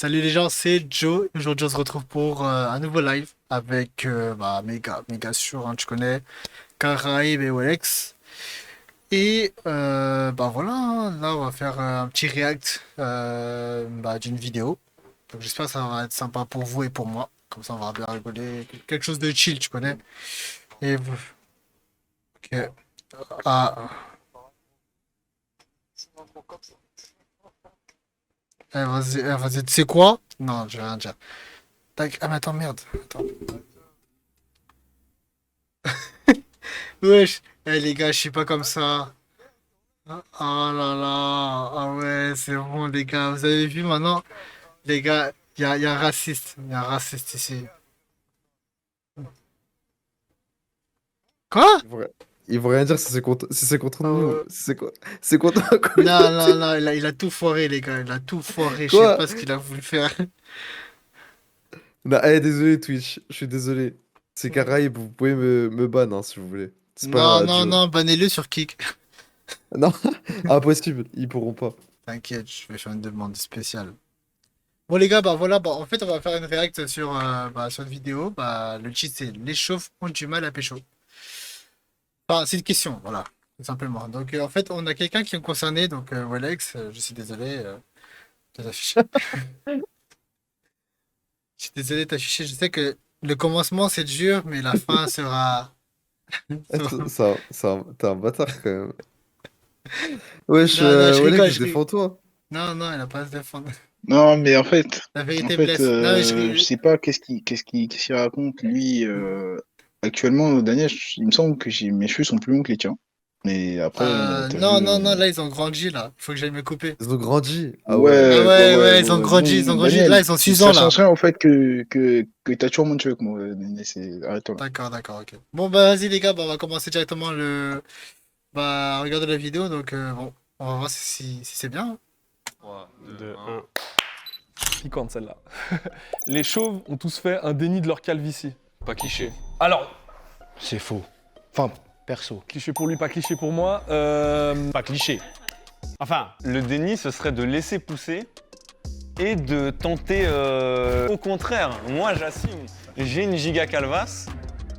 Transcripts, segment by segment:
Salut les gens, c'est Joe. Aujourd'hui, on se retrouve pour un nouveau live avec méga sûr, hein, tu connais, Karaïb et Walex. Et voilà, hein, là, on va faire un petit react d'une vidéo. Donc, j'espère que ça va être sympa pour vous et pour moi. Comme ça, on va bien rigoler. Quelque chose de chill, tu connais. Et vous. Ok. Ah, vas-y, tu sais quoi? Non, je vais rien dire. Tac. Ah, mais attends, merde. Attends. Wesh, les gars, je suis pas comme ça. Ah oh là là, ah ouais, c'est bon les gars, vous avez vu maintenant, les gars, il y a un raciste, il y a un raciste ici. Quoi? Ils vont, ri- ils vont rien dire si c'est contre Ah nous. ouais. C'est contre la Non, non, communauté. non, il a tout foiré les gars, il a tout foiré, je sais Quoi? pas ce qu'il a voulu faire. Non, désolé Twitch, je suis désolé. C'est Caraïbes, vous pouvez me ban hein, si vous voulez. C'est Non, pas non, Joe. non, bannez-le sur Kick. Non, impossible, ils pourront pas. T'inquiète, je vais faire une demande spéciale. Bon les gars, bah voilà, bah en fait on va faire une réact sur une vidéo, bah le cheat c'est les chauves ont du mal à pécho. Enfin, c'est une question, voilà, tout simplement. Donc, en fait, on a quelqu'un qui est concerné, donc, Walex, je suis désolé de t'afficher. Je suis désolé de t'afficher. Je sais que le commencement, c'est dur, mais la fin sera. T'es un bâtard quand même. Wesh, Non, non, je rigole, Olex, défends-toi. Non, non, elle a pas à se défendre. Non, mais La en vérité fait, blesse. Non, mais je sais pas qu'est-ce qu'il raconte lui. Actuellement, Daniel, il me semble que mes cheveux sont plus longs que les tiens. Mais après, t'as Non, vu. non, non, là, ils ont grandi, là. Il faut que j'aille me couper. Ils ont grandi. Ah ouais. Ah Ouais, ouais, ouais, ouais, ouais, ils ont ouais. grandi, ils ont Bon, grandi. Là, Daniel, ils ont 6 ans, ça là. change rien au fait que t'as toujours moins de cheveux que moi, Daniel. Arrête-toi là. D'accord, d'accord, ok. Bon, bah, vas-y, les gars, bah, on va commencer directement le. Bah, regarder la vidéo, donc, bon, on va voir si c'est bien, hein. 3, 2, 2, 1. 1. Piquante celle-là. Les chauves ont tous fait un déni de leur calvitie. Pas cliché. Alors, C'est faux. Enfin, perso. cliché pour lui, pas cliché pour moi. Pas cliché. Enfin, Le déni, ce serait de laisser pousser et de tenter. Au contraire, moi j'assume. J'ai une giga calvasse,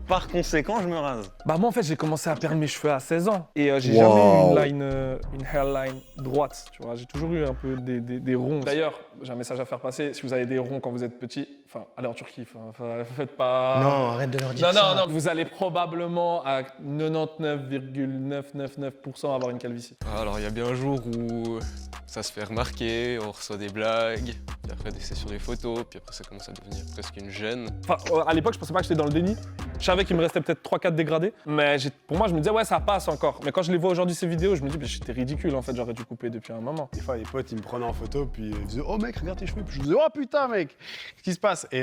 par conséquent, je me rase. Bah moi en fait j'ai commencé à perdre mes cheveux à 16 ans et j'ai Wow. jamais eu une hairline droite, tu vois. J'ai toujours eu un peu des ronds. D'ailleurs, j'ai un message à faire passer. Si vous avez des ronds quand vous êtes petit, enfin allez en Turquie, faites pas. non, arrête de leur dire Non, ça. non, non, vous allez probablement à 99,999% avoir une calvitie. Alors il y a bien un jour où ça se fait remarquer, on reçoit des blagues, puis après c'est sur des photos, puis après ça commence à devenir presque une gêne. Enfin, à l'époque, je pensais pas que j'étais dans le déni. Je savais qu'il me restait peut-être 3-4 dégradés. Mais pour moi, je me disais, ouais, ça passe encore. Mais quand je les vois aujourd'hui, ces vidéos, je me dis, bah, j'étais ridicule en fait, j'aurais dû couper depuis un moment. Des fois, les potes, ils me prenaient en photo, puis ils disaient oh mec, regarde tes cheveux. Puis je disais oh putain, mec, qu'est-ce qui se passe? Et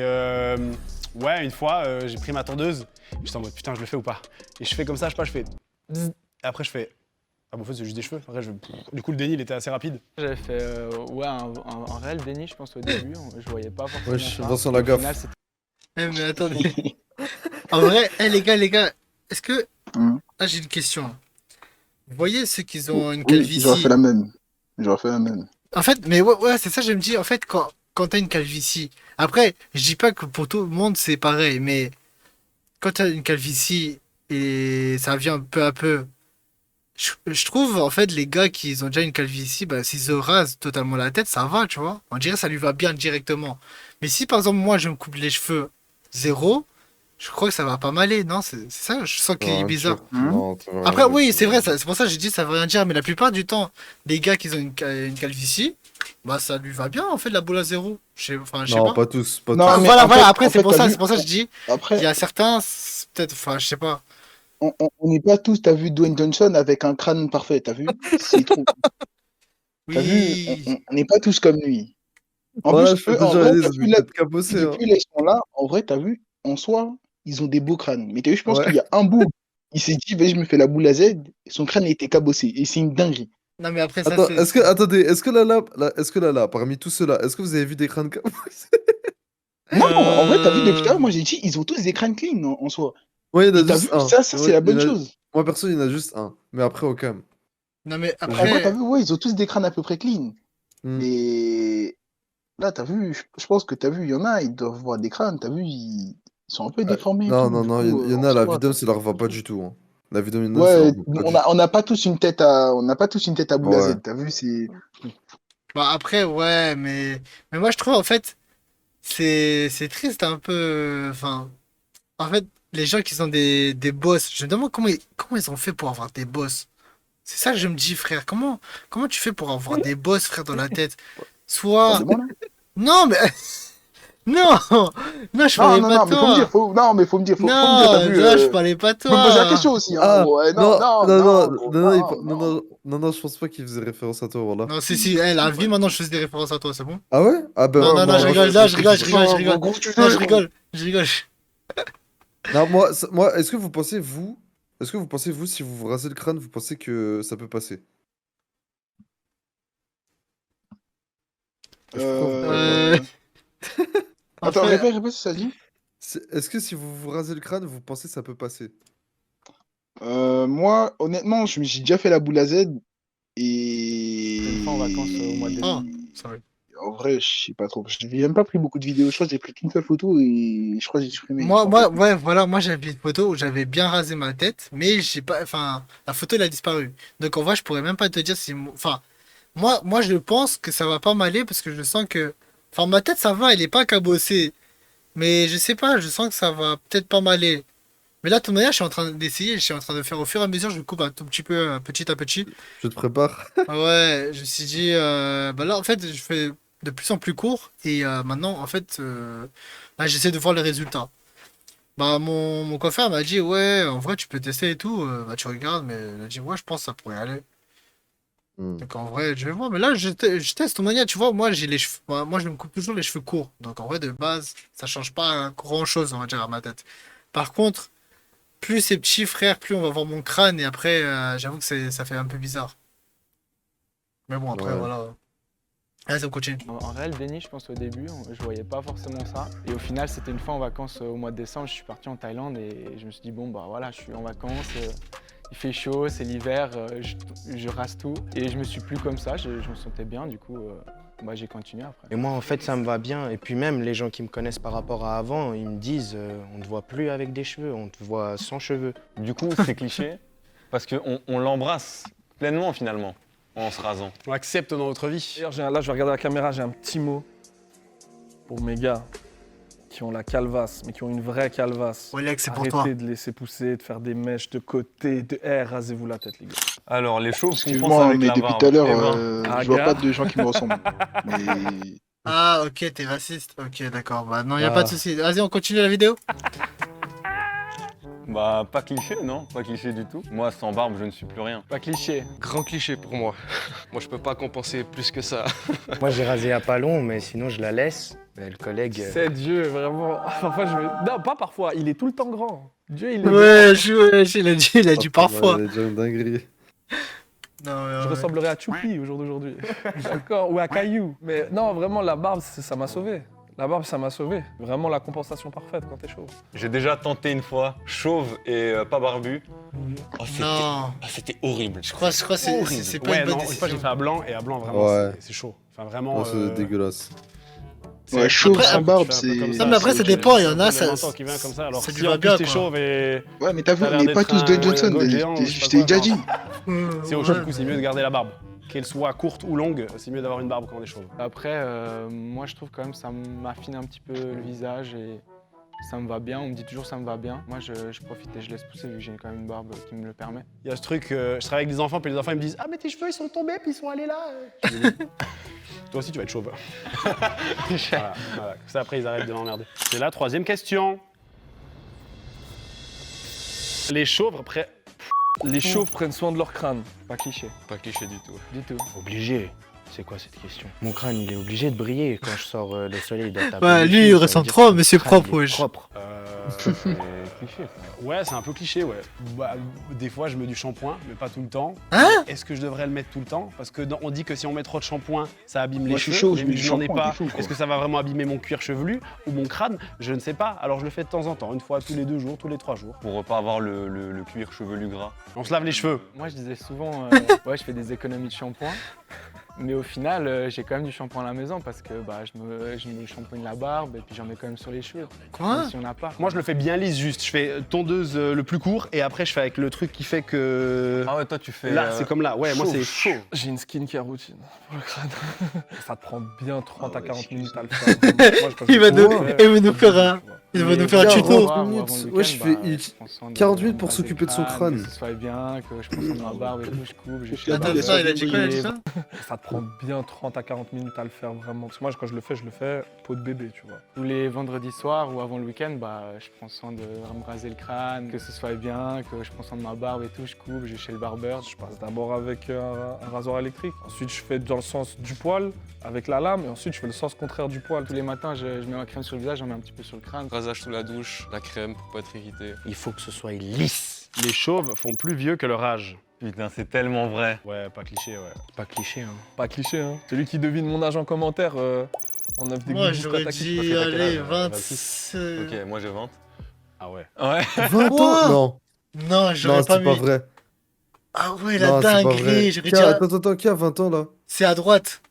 ouais, une fois, j'ai pris ma tondeuse. J'étais en mode putain, je le fais ou pas? Et je fais comme ça, je sais pas, je fais. Bzzz. Et après, je fais. Ah bon, en fait, c'est juste des cheveux. Après, du coup, le déni, il était assez rapide. J'avais fait ouais, un réel déni, je pense, au début. Je voyais pas forcément Wesh, ça. Vincent Au Lagaffe. final, c'était Mais attendez. En vrai, les gars, est-ce que. Hum. Ah, j'ai une question. Vous voyez ceux qui ont une Oui, j'aurais calvitie. fait la même. J'aurais fait la même. En fait, mais ouais, c'est ça, je me dis, en fait, quand t'as une calvitie. Après, je dis pas que pour tout le monde c'est pareil, mais quand t'as une calvitie et ça vient peu à peu, je trouve, en fait, les gars qui ont déjà une calvitie, bah, s'ils se rasent totalement la tête, ça va, tu vois. On dirait que ça lui va bien directement. Mais si, par exemple, moi, je me coupe les cheveux zéro, je crois que ça va pas m'aller, non? C'est ça, je sens qu'il est Non, bizarre. Non, tu vas Après, rien oui, dire, c'est tu vas vrai, rien c'est pour ça que j'ai dit ça veut rien dire, mais la plupart du temps, les gars qui ont une calvitie, bah ça lui va bien en fait la boule à zéro. Enfin, je sais dire. Non, pas. pas tous, pas Non, Enfin, tous. mais voilà, en voilà, fait- après en fait, t'as vu- c'est pour ça que je dis, il Après, y a certains, c'est peut-être, enfin, je sais pas. on n'est pas tous, t'as vu Dwayne Johnson avec un crâne parfait, t'as vu? C'est trop. T'as vu? Oui. On n'est pas tous comme lui. En Voilà, plus, je peux eux, en déjà vrai, dire, je vais peut-être cabossé. Hein. depuis là, ils sont là, en vrai, t'as vu, en soi, ils ont des beaux crânes. Mais t'as vu, je pense Ouais. qu'il y a un bout, il s'est dit, vas-y, je me fais la boule à Z, et son crâne a été cabossé. Et c'est une dinguerie. Non mais après ça Attends, c'est. attendez, est-ce que là, parmi tous ceux-là, est-ce que vous avez vu des crânes cabossés? Non, en vrai, t'as vu, depuis tout à Euh... l'heure, moi j'ai dit, ils ont tous des crânes clean en soi. Ouais, il y en Et a t'as juste vu, un. ça, c'est Ouais, la bonne chose. Moi, perso, il y en a juste un. Mais après, au calme. Non mais En vrai, t'as après, vu, ouais, ils ont tous des crânes à peu près clean. Hmm. Mais Là, t'as vu, je pense que t'as vu, il y en a, ils doivent voir des crânes, t'as vu, ils sont un peu déformés et Non, tout. non, Du non, coup, il y en on a, se la voit, vidéo, quoi. ça leur va pas du tout. Hein. La vidéo, il y en a, ça leur Ouais, va pas du tout. on n'a pas tous une tête à, on n'a pas tous une tête à Ouais. Boulazed, t'as vu, c'est. Bah après, ouais, mais moi je trouve en fait, c'est triste un peu. Enfin, en fait, les gens qui sont des boss, je me demande comment ils ont fait pour avoir des boss. C'est ça que je me dis, frère. Comment tu fais pour avoir des boss, frère, dans la tête? On Soit. demande, hein. Non, mais. Non! Non, je Non, parlais non, pas de non, mais faut me dire, toi! non, mais faut me dire, faut me dire, t'as Non, vu, là, je parlais pas de tu peux me poser la toi! question aussi, hein. Ah, Ouais, non, non, non, non, non, non, gros, non, non, non, non, non. non, non, non, je pense pas qu'il faisait référence à toi, voilà. Non, si, la vie, maintenant, je faisais des références à toi, c'est bon? Ah ouais? Ah ben, Non, Ouais, non, non, moi, je moi, rigole, je là, pense je que rigole, tu je fais- rigole, je non, rigole. gros, tu Non, sais, je rigole, je rigole. Non, moi, est-ce que vous pensez, vous, si vous vous rasez le crâne, vous pensez que ça peut passer? Je sais pas pourquoi vous parlez pas. Euh, en Attends, fait, répète ce que ça dit. Est-ce que si vous vous rasez le crâne, vous pensez que ça peut passer? Moi, honnêtement, j'ai déjà fait la boule à Z C'était une fois en vacances au mois de et oh, décembre. sorry. en vrai, je sais pas trop. Je n'ai même pas pris beaucoup de vidéos. Je crois que j'ai pris qu'une seule photo et je crois que j'ai supprimé. Je m'en rappelle plus. Ouais, voilà, moi j'avais une photo où j'avais bien rasé ma tête, mais j'ai pas, enfin, la photo elle a disparu. Donc en vrai, je pourrais même pas te dire si, enfin, moi je pense que ça va pas m'aller parce que je sens que, enfin, ma tête ça va, elle est pas cabossée, mais je sais pas, je sens que ça va peut-être pas m'aller. Mais là, de toute manière, je suis en train d'essayer, je suis en train de faire au fur et à mesure, je coupe un tout petit peu, petit à petit. Je te prépare. Ah ouais, je me suis dit, bah là, en fait, je fais de plus en plus court et maintenant, en fait, là, j'essaie de voir les résultats. Bah, mon coiffeur m'a dit, ouais, en vrai, tu peux tester et tout. Bah, tu regardes, mais il a dit, ouais, je pense que ça pourrait aller. Hmm. Donc, en vrai, je vais voir. Mais là, je teste. De toute manière, tu vois, moi, j'ai les cheveux. Moi, je me coupe toujours les cheveux courts. Donc, en vrai, de base, ça change pas grand-chose, on va dire, à ma tête. Par contre, plus c'est petit, frère, plus on va voir mon crâne. Et après, j'avoue que ça fait un peu bizarre. Mais bon, après, Ouais. voilà. Allez, on continue. En réel, Denis, je pense au début, je voyais pas forcément ça. Et au final, c'était une fois en vacances au mois de décembre. Je suis parti en Thaïlande et je me suis dit, bon, bah voilà, je suis en vacances, il fait chaud, c'est l'hiver, je rase tout. Et je me suis plus comme ça, je me sentais bien, du coup, bah, j'ai continué après. Et moi, en fait, ça me va bien. Et puis même, les gens qui me connaissent par rapport à avant, ils me disent on te voit plus avec des cheveux, on te voit sans cheveux. Du coup, c'est cliché parce qu'on l'embrasse pleinement finalement en se rasant. On l'accepte dans notre vie. D'ailleurs, là, je vais regarder la caméra, j'ai un petit mot pour mes gars qui ont la calvasse, mais qui ont une vraie calvasse. Olex, c'est pour Arrêtez toi. de laisser pousser, de faire des mèches de côté, rasez-vous la tête, les gars. Alors, les chauves qu'on pense Excuse-moi, avec mais la depuis barbe. tout à l'heure, Eh ben, je vois gars. pas de gens qui me ressemblent. Mais Ah, ok, t'es raciste. Ok, d'accord. Bah, non, y a Ah. pas de souci. Vas-y, on continue la vidéo. bah, pas cliché, non, pas cliché du tout. Moi, sans barbe, je ne suis plus rien. Pas cliché. Grand cliché pour moi. Moi, je peux pas compenser plus que ça. Moi, j'ai rasé à pas long, mais sinon, je la laisse. Mais le collègue. C'est Dieu, vraiment. Parfois, non, pas parfois, il est tout le temps grand. Dieu, il est Ouais, il a dit parfois. Il a déjà une dinguerie. Non, Je ressemblerais à Choupi au jour d'aujourd'hui. D'accord, ou à Caillou. Mais non, vraiment, la barbe, ça m'a sauvé. La barbe, ça m'a sauvé. Vraiment la compensation parfaite quand t'es chauve. J'ai déjà tenté une fois, chauve et pas barbu. Oh, Non, c'était horrible. je crois que c'est pas Ouais, une bonne non, une fois j'ai décision. fait à blanc et à blanc vraiment Ouais. c'est chaud. Enfin vraiment. Non, c'est dégueulasse. ouais, chauve Après, sans barbe, je fais un peu c'est. comme Non, mais après, ça dépend, il y en a, C'est ça- le menton qui vient comme ça. Alors ça si lui va en bien, plus t'es quoi. chauve et Ouais, mais t'as vu, T'as on l'air n'est pas d'être tous Dwayne un Johnson. gold géant, je sais Je pas t'ai quoi, déjà non. dit. c'est au chaud, du coup c'est mieux de garder la barbe. Qu'elle soit courte ou longue, c'est mieux d'avoir une barbe quand on est chauve. Après, moi, je trouve quand même ça m'affine un petit peu le visage et ça me va bien. On me dit toujours ça me va bien. Moi, je profite et je laisse pousser vu que j'ai quand même une barbe qui me le permet. Il y a ce truc, je travaille avec des enfants, puis les enfants ils me disent ah mais tes cheveux ils sont tombés puis ils sont allés là. Je dis, oui. Toi aussi tu vas être chauve. voilà. Ça après ils arrêtent de m'emmerder. C'est la troisième question. Les chauves après. Les chauves prennent soin de leur crâne. Pas cliché, Pas cliché du tout. du tout. Obligé. C'est quoi cette question? Mon crâne, il est obligé de briller quand je sors le soleil. Il doit taper Ouais, dessus, lui, il ça veut ressemble dire trop à que mon Monsieur crâne, Propre, il est wesh. propre. C'est cliché. Ouais, c'est un peu cliché, ouais. Bah, des fois, je mets du shampoing, mais pas tout le temps. Hein? Est-ce que je devrais le mettre tout le temps? Parce que on dit que si on met trop de shampoing, ça abîme les Moi, je suis cheveux. chaud, je mais mets du je n'en ai shampoing, pas. t'es fou, quoi. Est-ce que ça va vraiment abîmer mon cuir chevelu ou mon crâne? Je ne sais pas. Alors je le fais de temps en temps, une fois tous les 2 jours, tous les 3 jours. Pour pas avoir le cuir chevelu gras. On se lave les cheveux. Moi, je disais souvent, ouais, je fais des économies de shampoing. Mais au final, j'ai quand même du shampoing à la maison parce que bah, je me shampoigne la barbe et puis j'en mets quand même sur les cheveux. Quoi? Même si on n'a pas. Moi, je le fais bien lisse, juste. Je fais tondeuse le plus court et après, je fais avec le truc qui fait que. Ah ouais, toi tu fais. Là, c'est comme là. Ouais, moi, c'est chaud. J'ai une skincare routine pour le crâne. Ça te prend bien 30 à 40 minutes à le faire. Moi, quand je Il va le nous, fais, il va nous faire un, il va Et nous faire un bien, tuto. au revoir, ou 40 avant le minutes. Ouais, je week-end, fais bah, je prends soin 40 minutes de pour raser s'occuper de son le crâne. Que ce soit bien, que je prends soin de ma barbe et tout, je coupe, je shave. Attends, ça, il a dit quoi, il a dit ça? Ça te prend bien 30 à 40 minutes à le faire vraiment. Parce que moi, quand je le fais peau de bébé, tu vois. Tous les vendredis soirs ou avant le week-end, bah, je prends soin de me raser le crâne, que ce soit bien, que je prends soin de ma barbe et tout, je coupe, je vais chez le barbeur. Je passe d'abord avec un rasoir électrique. Ensuite, je fais dans le sens du poil avec la lame. Et ensuite, je fais le sens contraire du poil. Tous les matins, je mets ma crème sur le visage, j'en mets un petit peu sur le crâne. Rasage sous la douche, la crème pour pas être irrité. Il faut que ce soit lisse. Les chauves font plus vieux que leur âge. Putain, c'est tellement vrai. Ouais, pas cliché, ouais. Pas cliché, hein. Pas cliché, hein. Celui qui devine mon âge en commentaire, on offre des Moi, goodies j'aurais pataki. dit, Parce que t'as quel allez, âge, 26. Ok, moi j'ai 20. Ah ouais. Ouais. 20 Quoi? ans? Non, Non, j'aurais non, pas c'est pas mis. vrai. Ah ouais, la Non, c'est pas dinguerie. vrai. J'aurais Qui dit, a- Attends, qui a 20 ans là? c'est à droite.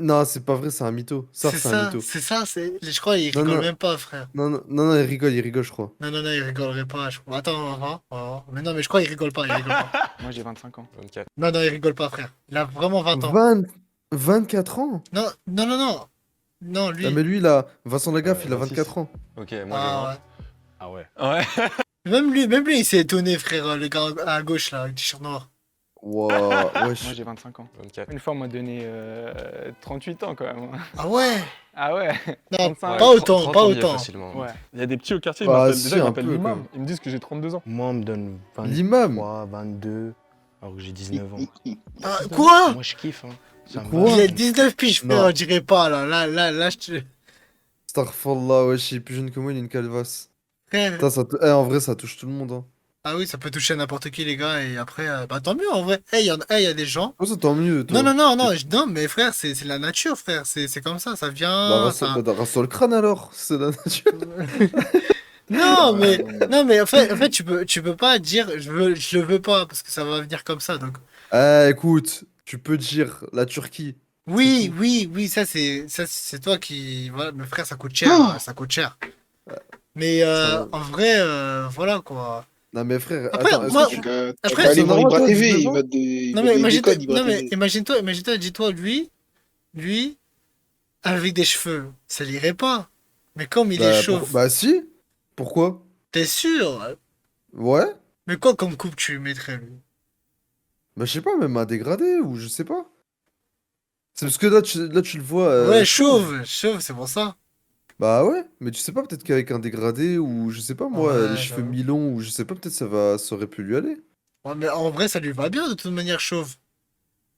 Non, c'est pas vrai, c'est un mytho. Ça, C'est c'est un ça, mytho. c'est ça, je crois, il Non, rigole non. même pas, frère. Non, il rigole, je crois. Non, il rigolerait pas, je crois. Attends, on va voir, on va voir. Mais non, mais je crois qu'il rigole pas, il rigole pas. Moi, j'ai 25 ans. 24. Non, il rigole pas, frère. Il a vraiment 20 ans. 24 ans? Non, non. Non, lui. Ah, mais lui, là, Vincent Lagaffe, il a 26. 24 ans. Ok, moi Ah, Ah ouais. j'ai 20. Ouais. même lui, il s'est étonné, frère, le gars à gauche, là, avec le t-shirt noir. Wow, Moi, wesh. j'ai 25 ans. 24. Une fois, on m'a donné 38 ans quand même. Ah ouais? Ah ouais? Non, 35. pas autant, 30 pas ans, il y a autant. facilement. Ouais. Il y a des petits au quartier, Ah, déjà, si, ils un m'appellent peu, quand l'imam. même. Ils me disent que j'ai 32 ans. Moi, on me donne 23, L'imam? 22, alors que j'ai 19 ans. Ah, quoi? Moi, je kiffe, hein. Ça me Quoi va. Il a 19 piges, frère, Non. on dirait pas, là. Là, je te. Starfallah, wesh, il est plus jeune que moi, il a une calvasse. Frère. Putain, en vrai, ça touche tout le monde. Hein. Ah oui, ça peut toucher n'importe qui, les gars, et après, bah tant mieux, en vrai. Il y a des gens. Oh, ça, tant mieux, toi. Non, mais frère, c'est la nature, frère. C'est comme ça vient. Bah, ça- rase-toi le crâne alors, c'est la nature. Non, mais en fait, tu peux pas dire je le veux pas parce que ça va venir comme ça. Donc, Écoute, tu peux dire la Turquie. oui, ça c'est toi qui, voilà, mais frère, ça coûte cher, ça coûte cher. Mais Ça- en vrai, voilà quoi. Non, mais frère, Après, attends, est-ce moi- que tu- T'as Après, qu'à aller c'est voir normal, Ibra toi, TV, 19 il ans va te Non mais décode, Ibra TV. imagine-toi, dis-toi lui, avec des cheveux, ça l'irait pas. Mais comme il est chauve, Bah, si. Pourquoi? t'es sûr? Ouais. Mais quoi comme coupe tu lui mettrais lui? Bah, je sais pas, même un dégradé ou je sais pas. C'est parce que là, tu le vois. Ouais, chauve, c'est pour ça. Bah ouais, mais tu sais pas, peut-être qu'avec un dégradé ou je sais pas moi, Ouais, les cheveux j'avoue. mi-longs ou je sais pas, peut-être ça aurait pu lui aller. Ouais, mais en vrai, ça lui va bien de toute manière chauve.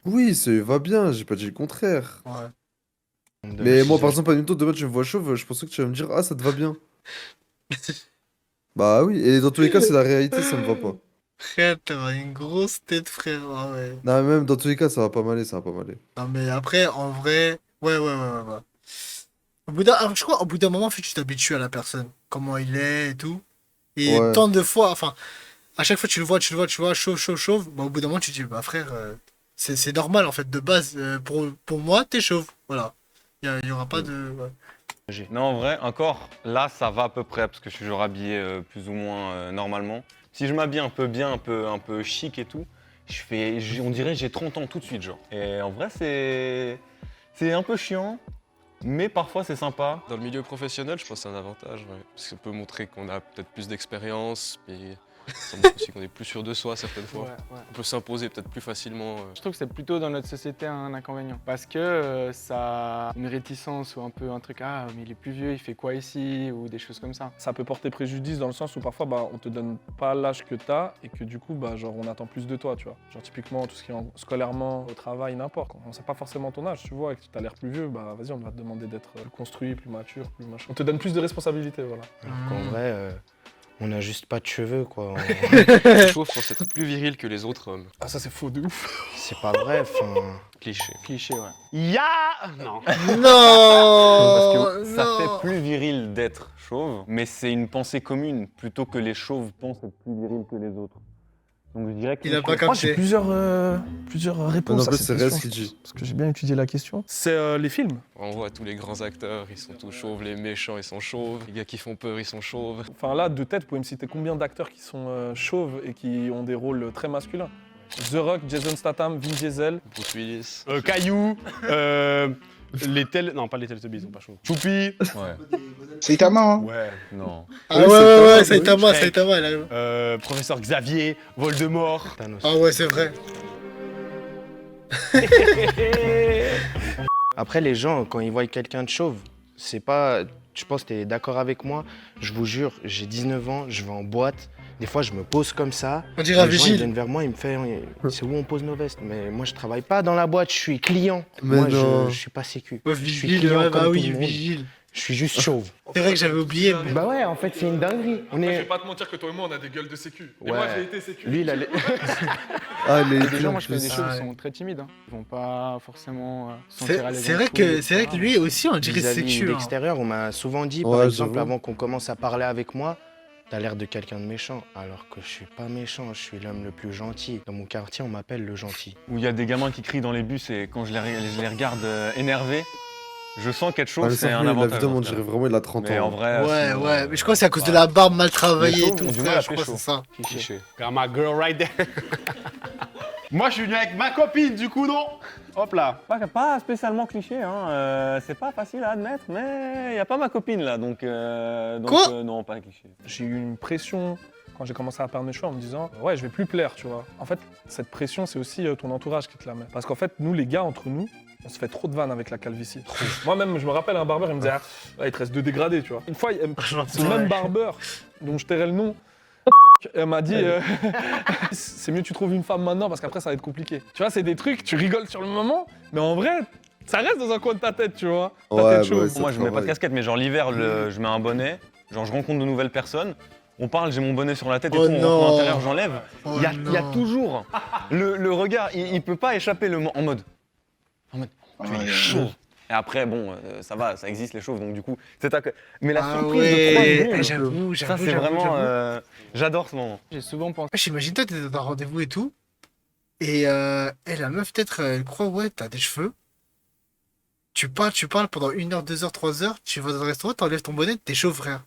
Oui, ça lui va bien, j'ai pas dit le contraire. Ouais. Mais moi, par exemple, à Newton, demain, tu me vois chauve, je pensais que tu vas me dire, ah, ça te va bien. Bah oui, et dans tous les cas, c'est la réalité, ça me va pas. Frère, t'as une grosse tête, frère. Ah ouais. Non, mais même dans tous les cas, ça va pas m'aller, ça va pas m'aller. Non, mais après, en vrai, ouais. Je crois, au bout d'un moment, en fait, tu t'habitues à la personne, comment il est et tout. Et Ouais. tant de fois, enfin, à chaque fois, tu le vois, chauve. Bah, au bout d'un moment, tu te dis, bah, frère, c'est normal, en fait, de base. Pour moi, t'es chauve. Voilà. Il y aura pas de. Ouais. Non, en vrai, encore, là, ça va à peu près, parce que je suis toujours habillé plus ou moins normalement. Si je m'habille un peu bien, un peu chic et tout, on dirait que j'ai 30 ans tout de suite, genre. Et en vrai, c'est un peu chiant, mais parfois c'est sympa. Dans le milieu professionnel, je pense que c'est un avantage, ouais. Parce que ça peut montrer qu'on a peut-être plus d'expérience, mais ça montre aussi qu'on est plus sûr de soi certaines fois. Ouais. On peut s'imposer peut-être plus facilement. Je trouve que c'est plutôt dans notre société un inconvénient. Parce que ça a une réticence ou un peu un truc, ah, mais il est plus vieux, il fait quoi ici? Ou des choses comme ça. Ça peut porter préjudice dans le sens où parfois on te donne pas l'âge que t'as et que du coup genre on attend plus de toi, tu vois. Genre typiquement tout ce qui est scolairement, au travail, n'importe. On sait pas forcément ton âge, tu vois, et que t'as l'air plus vieux, bah vas-y, on va te demander d'être plus construit, plus mature, plus machin. On te donne plus de responsabilités, voilà. Alors qu'en vrai, on n'a juste pas de cheveux, quoi. Je trouve qu'on être plus viril que les autres hommes. Ah ça c'est faux de ouf. C'est pas vrai, enfin... Cliché. Cliché, ouais. Non. Non! Parce que ça non. fait plus viril d'être chauve, mais c'est une pensée commune, plutôt que les chauves pensent être plus virils que les autres. Donc je dirais que Il a pas Moi, j'ai capté. plusieurs réponses en à fait, cette c'est Rez question, qui dit. parce que j'ai bien étudié la question. C'est les films. On voit tous les grands acteurs, ils sont tous chauves, les méchants, ils sont chauves, les gars qui font peur, ils sont chauves. Enfin là, de tête, vous pouvez me citer combien d'acteurs qui sont chauves et qui ont des rôles très masculins? The Rock, Jason Statham, Vin Diesel. Bruce Willis. Caillou, non, pas les Teletubbies, ils sont pas chauds. Choupi. Ouais. Saitama, hein. Ouais. Non. Ah ouais, Saitama, il arrive. Professeur Xavier, Voldemort. Thanos. Ah ouais, c'est vrai. Après, les gens, quand ils voient quelqu'un de chauve, c'est pas. Je pense que tu es d'accord avec moi. Je vous jure, j'ai 19 ans, je vais en boîte. Des fois, je me pose comme ça. On dirait un Les gens, ils vigile. viennent vers moi, ils me font c'est où on pose nos vestes. Mais moi, je travaille pas dans la boîte, je suis client. Mais moi, non. je suis pas sécu. Ouais, Je suis vigile, client ouais, comme bah tout oui, le monde. vigile. Je suis juste chauve. C'est vrai que j'avais oublié. Mais... Bah ouais, en fait, c'est une dinguerie. On Je vais est. pas te mentir que toi et moi, on a des gueules de sécu. Et Ouais. moi, j'ai été sécu. Lui, il a les- Ah, les Déjà, moi, je connais des plus. choses Ah qui ouais. sont très timides. Hein. Ils vont pas forcément se sentir à l'aise. C'est en vrai foule, que c'est vrai etc. que lui aussi, on dirait vis-à-vis sécu. de Hein. l'extérieur, on m'a souvent dit, Ouais, par exemple, j'avoue. avant qu'on commence à parler avec moi, t'as l'air de quelqu'un de méchant. Alors que je suis pas méchant, je suis l'homme le plus gentil. Dans mon quartier, on m'appelle le gentil. Où il y a des gamins qui crient dans les bus et quand je les regarde énervés, je sens quelque chose, Ah, mais c'est ça, un lui, la avantage. vidéo, on dans ce dirait cas-là. vraiment il a 30 Mais ans. en vrai, Ouais, sinon, ouais, mais je crois que c'est à cause de la barbe mal travaillée Les et chauves tout, ont du mal frère, à je crois que pécho. c'est ça. Cliché. Got my girl right there. Moi, je suis venu avec ma copine, du coup, non. Hop là. Pas spécialement cliché, hein. C'est pas facile à admettre, mais il n'y a pas ma copine là, donc Quoi non, pas cliché. J'ai eu une pression quand j'ai commencé à perdre mes cheveux en me disant ouais, je vais plus plaire, tu vois. En fait, cette pression, c'est aussi ton entourage qui te la met. Parce qu'en fait, nous, les gars, entre nous, on se fait trop de vannes avec la calvitie. Moi-même, je me rappelle un barbeur, il me disait ah, il te reste 2 dégradés, tu vois. Une fois, c'est le même barbeur dont je tairai le nom. Elle m'a dit c'est mieux que tu trouves une femme maintenant parce qu'après ça va être compliqué. Tu vois, c'est des trucs, tu rigoles sur le moment, mais en vrai, ça reste dans un coin de ta tête, tu vois. Ta Ouais, tête bah chaude. ouais, ça Moi, je mets pas de travaille. casquette, mais genre l'hiver, je mets un bonnet, genre je rencontre de nouvelles personnes. On parle, j'ai mon bonnet sur la tête et Oh tout, on rentre non. à l'intérieur, j'enlève. Oh Il y a non. toujours le regard, il peut pas échapper en mode tu es chauve. Et après, bon, ça va, ça existe les chauves, donc du coup, c'est ta... Mais la Ah surprise de 3 ouais, secondes, j'avoue, ça j'avoue, c'est j'avoue, vraiment... j'avoue. J'adore ce moment. J'ai souvent pensé. J'imagine toi, t'es dans un rendez-vous et tout, et la meuf, peut-être, elle croit, ouais, t'as des cheveux. Tu parles pendant 1 heure, 2 heures, 3 heures, tu vas dans un restaurant, t'enlèves ton bonnet, t'es chauve, frère.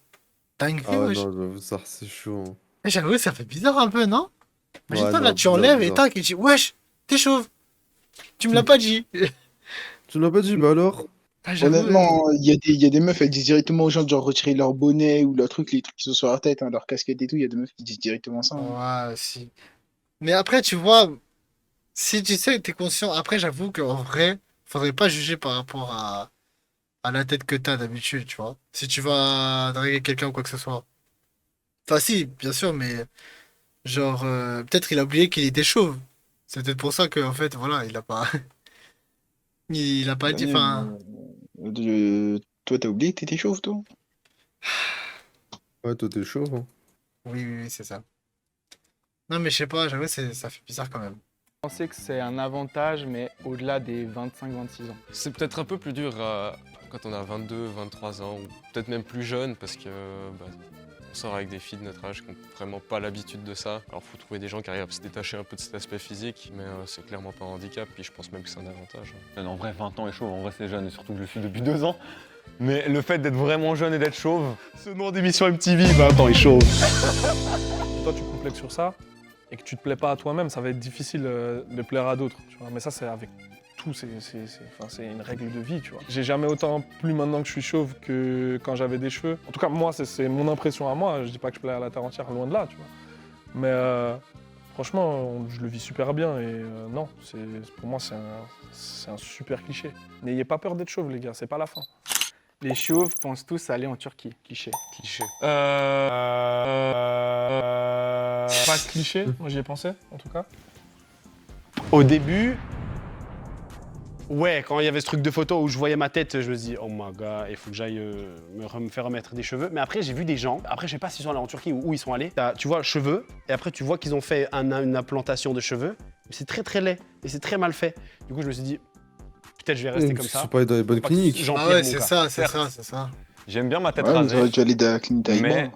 Dingue, Ah ouais, wesh. non, j'avoue, ça, c'est chaud. hein. J'avoue, ça fait bizarre un peu, non? Imagine-toi, Ouais, là, non, tu enlèves et bizarre. tac, et tu dis, wesh, t'es chauve. Tu me l'as pas dit. Tu l'as pas dit, bah alors? Ah, j'avoue, Honnêtement, il y a des meufs, elles disent directement aux gens de genre retirer leur bonnet ou leur truc, les trucs qui sont sur leur tête, hein, leur casquette et tout. Il y a des meufs qui disent directement ça. Hein. Ouais, si. Mais après, tu vois, si tu sais que t'es conscient, après, j'avoue qu'en vrai, faudrait pas juger par rapport à la tête que t'as d'habitude, tu vois. Si tu vas draguer quelqu'un ou quoi que ce soit. Enfin, si, bien sûr, mais genre, peut-être il a oublié qu'il était chauve. C'est peut-être pour ça que, en fait, voilà, il a pas. Il a pas dit, Daniel, enfin. toi, t'as oublié que t'étais chauve, toi? Ouais, toi, t'es chaud. Hein. Oui, oui, oui, c'est ça. Non, mais je sais pas, j'avoue, ça fait bizarre quand même. penser que c'est un avantage, mais au-delà des 25-26 ans. C'est peut-être un peu plus dur quand on a 22, 23 ans, ou peut-être même plus jeune, parce que on sort avec des filles de notre âge qui n'ont vraiment pas l'habitude de ça. Alors faut trouver des gens qui arrivent à se détacher un peu de cet aspect physique, mais c'est clairement pas un handicap, puis je pense même que c'est un avantage. En vrai, 20 ans et chauve, en vrai c'est jeune, et surtout que je le suis depuis 2 ans. Mais le fait d'être vraiment jeune et d'être chauve... Ce nom d'émission MTV, 20 ans et chauve. Si toi tu complexes sur ça et que tu te plais pas à toi-même, ça va être difficile de plaire à d'autres. Tu vois. Mais ça, c'est avec tout, c'est une règle de vie, tu vois. J'ai jamais autant plu maintenant que je suis chauve que quand j'avais des cheveux. En tout cas, moi, c'est mon impression à moi. Je dis pas que je plais à la terre entière, loin de là, tu vois. Mais franchement, je le vis super bien et non, pour moi, c'est un super cliché. N'ayez pas peur d'être chauve, les gars, c'est pas la fin. Les chauves pensent tous aller en Turquie. Cliché. Cliché. Pas cliché, moi j'y ai pensé, en tout cas. Au début, ouais, quand il y avait ce truc de photo où je voyais ma tête, je me dis, oh my god, il faut que j'aille me faire remettre des cheveux. Mais après, j'ai vu des gens, après, je sais pas s'ils sont allés en Turquie ou où ils sont allés. Tu vois, cheveux, et après, tu vois qu'ils ont fait une implantation de cheveux. Mais c'est très très laid, et c'est très mal fait. Du coup, je me suis dit, peut-être je vais rester comme Ils ça. sont pas dans les bonnes Pas que cliniques. j'empire Ah ouais, mon c'est cas. ça, c'est Certes. ça, c'est ça. J'aime bien ma tête Ouais, vous rasée. auriez dû aller à la clinique Mais d'Aïma.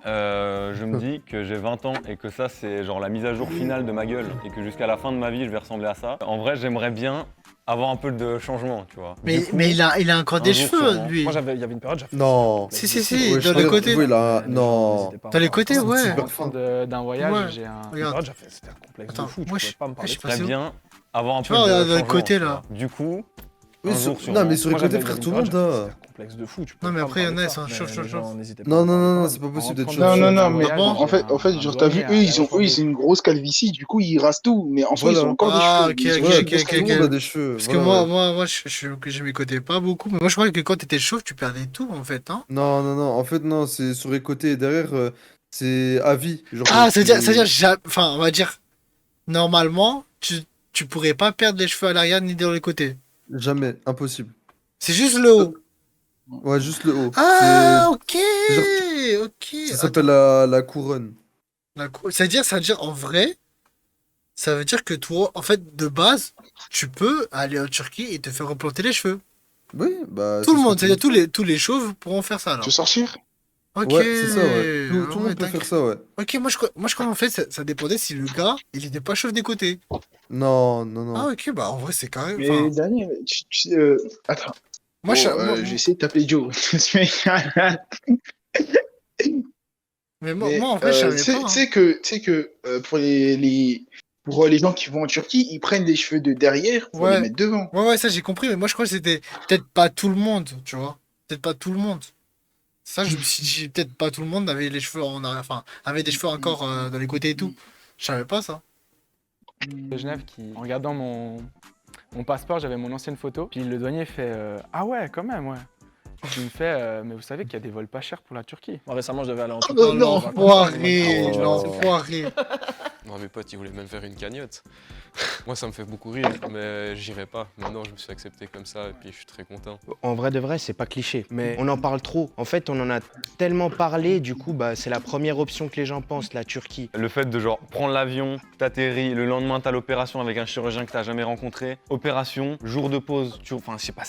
je me dis que j'ai 20 ans et que ça, c'est genre la mise à jour finale de ma gueule et que jusqu'à la fin de ma vie, je vais ressembler à ça. En vrai, j'aimerais bien avoir un peu de changement, tu vois. Mais, Du coup, mais il a encore un des jour, cheveux, sûrement. lui. Moi, il y avait une période, j'avais Non. Si, Ouais, dans les côtés. Oui, là, Les gens non. n'hésitaient pas à Dans les en parler. côtés, ouais. super En fin d'un voyage, Ouais. j'ai un. Une Regarde. période, c'était un complexe Attends, de fou. Tu moi, pouvais pas me je parler sais de pas ça. J'aimerais c'est où bien avoir un Tu peu vois, de regarde, dans le changement, côté, tu là. vois. Du coup, Oui, un sur- jour, sûrement. non, mais sur les Moi, j'avais côtés, frère, une tout le monde période, a. c'était un complexe de fou. Tu Non, pouvais mais pas après, me il y en a, parler ils de sont ça. chauds, Mais chauds, les gens chauds. n'hésitaient pas à Non, me non, parler non, de non, ça. c'est pas En possible d'être rentrant chaud. Non, de- non, non, d'un mais voyage, en fait, j'ai genre, un t'as vu, douanier à l'aéroport ils ont une grosse calvitie, du coup, ils rasent tout. Mais en soi, ils Voilà. ont encore des Ah, cheveux. ok, Ils ont ok, juste Ouais, une ok, grosse ok, tout le ok. monde a des cheveux. Parce que voilà, moi, ouais. je m'y connais pas beaucoup. Mais moi, je croyais que quand t'étais chauve, tu perdais tout, en fait, hein. Non, non, non. En fait, non, c'est sur les côtés et derrière, c'est à vie. Genre, Ah, tu... enfin, on va dire, normalement, tu pourrais pas perdre les cheveux à l'arrière ni dans les côtés. Jamais, impossible. C'est juste le haut. Ouais, juste le haut. Ah, ok, c'est genre- ok. Ça s'appelle la couronne. C'est-à-dire, en vrai, ça veut dire que toi, en fait, de base, tu peux aller en Turquie et te faire replanter les cheveux. Oui, bah. Tout c'est le ce monde, que c'est-à-dire tout tous les chauves pourront faire ça, Tu alors. veux sortir? Ok. Ouais, c'est ça, ouais. Tout Ah le monde peut dingue. faire ça, ouais. Ok, moi, je crois en fait, ça dépendait si le gars, il était pas chauve des côtés. Non, non, Ah, non. ok, bah, en vrai, c'est carré. Mais Enfin, Daniel, attends. moi, Bon, moi, je vais essayer de t'appeler Joe. mais Mais moi, en vrai, je savais tu pas, hein. sais que pour les gens qui vont en Turquie, ils prennent des cheveux de derrière pour les Ouais. mettre devant. Ouais, ça, j'ai compris, mais moi, je crois que c'était peut-être pas tout le monde, tu vois. Peut-être pas tout le monde. Ça, je me suis dit, peut-être pas tout le monde avait les cheveux en arrière, enfin, avait des cheveux encore dans les côtés et tout. Je savais pas ça. De Genève en regardant mon passeport, j'avais mon ancienne photo. Puis le douanier fait ah ouais, quand même, ouais. Puis il me fait mais vous savez qu'il y a des vols pas chers pour la Turquie. Moi, récemment, je devais aller en Turquie. Oh non, l'enfoiré, Oh. l'enfoiré. Non, mes potes, ils voulaient même faire une cagnotte. Moi, ça me fait beaucoup rire, mais j'irai pas. Maintenant, je me suis accepté comme ça et puis je suis très content. En vrai de vrai, c'est pas cliché, mais on en parle trop. En fait, on en a tellement parlé, du coup, bah, c'est la première option que les gens pensent, la Turquie. le fait de genre prendre l'avion, t'atterris, le lendemain t'as l'opération avec un chirurgien que t'as jamais rencontré, opération, jour de pause, enfin je sais pas,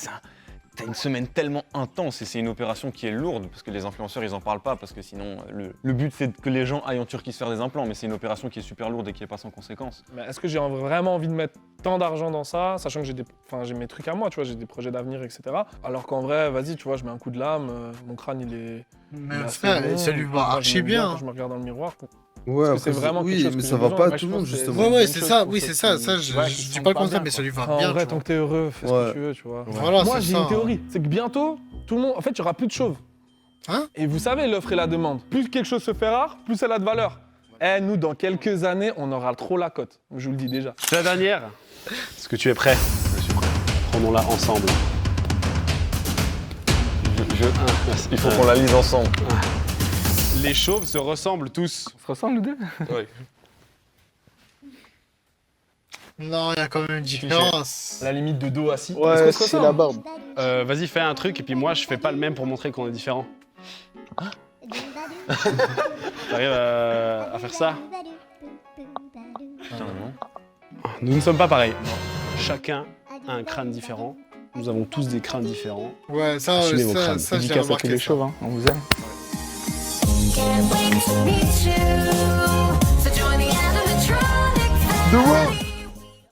t'as une semaine tellement intense et c'est une opération qui est lourde parce que les influenceurs ils en parlent pas parce que sinon le but c'est que les gens aillent en Turquie se faire des implants mais c'est une opération qui est super lourde et qui est pas sans conséquences. Mais est-ce que j'ai vraiment envie de mettre tant d'argent dans ça, sachant que j'ai mes trucs à moi, tu vois, j'ai des projets d'avenir, etc. Alors qu'en vrai, vas-y, tu vois, je mets un coup de lame, mon crâne il est. Mais il est assez frère, bon, ça lui va moi, je archi m'aime bien. quand je me regarde dans le miroir. Ouais, Parce que c'est vraiment quelque oui, chose mais que ça j'ai va besoin. pas à Moi, tout je le monde, pense que c'est- justement. Ouais, ouais, une c'est chose ça, pour oui, ceux c'est ça, qui- ça, ouais, qui je se dis sentent pas le pas contraire, bien, mais ça lui va En bien. vrai, tu tant vois. que t'es heureux, fais ce Ouais. que tu veux, tu vois. Voilà, Moi, c'est j'ai ça. une théorie, c'est que bientôt, tout le monde, en fait, il y aura plus de chauves. Hein? Et vous savez, l'offre et la demande. Plus quelque chose se fait rare, plus elle a de valeur. Eh, nous, dans quelques années, on aura trop la cote. Je vous le dis déjà. C'est la dernière. Est-ce que tu es prêt? Je suis prêt. Prenons-la ensemble. Merci. Il faut qu'on la lise ensemble. Les chauves se ressemblent tous. On se ressemble, nous deux? Ouais. Non, il y a quand même une différence. À la limite de dos assis. Est-ce Ouais, qu'on se c'est ressemble la barbe. Vas-y, fais un truc et puis moi, je fais pas le même pour montrer qu'on est différents. T'arrives à faire ça? Putain, non. Nous ne sommes pas pareils. Chacun a un crâne différent. Nous avons tous des crânes différents. Ouais, ça, Assumez vos ça, crânes. ça, j'ai Dédicace à tous remarqué les ça. chauves, hein. On vous aime. Can't wait to meet you. So join the animatronic De quoi?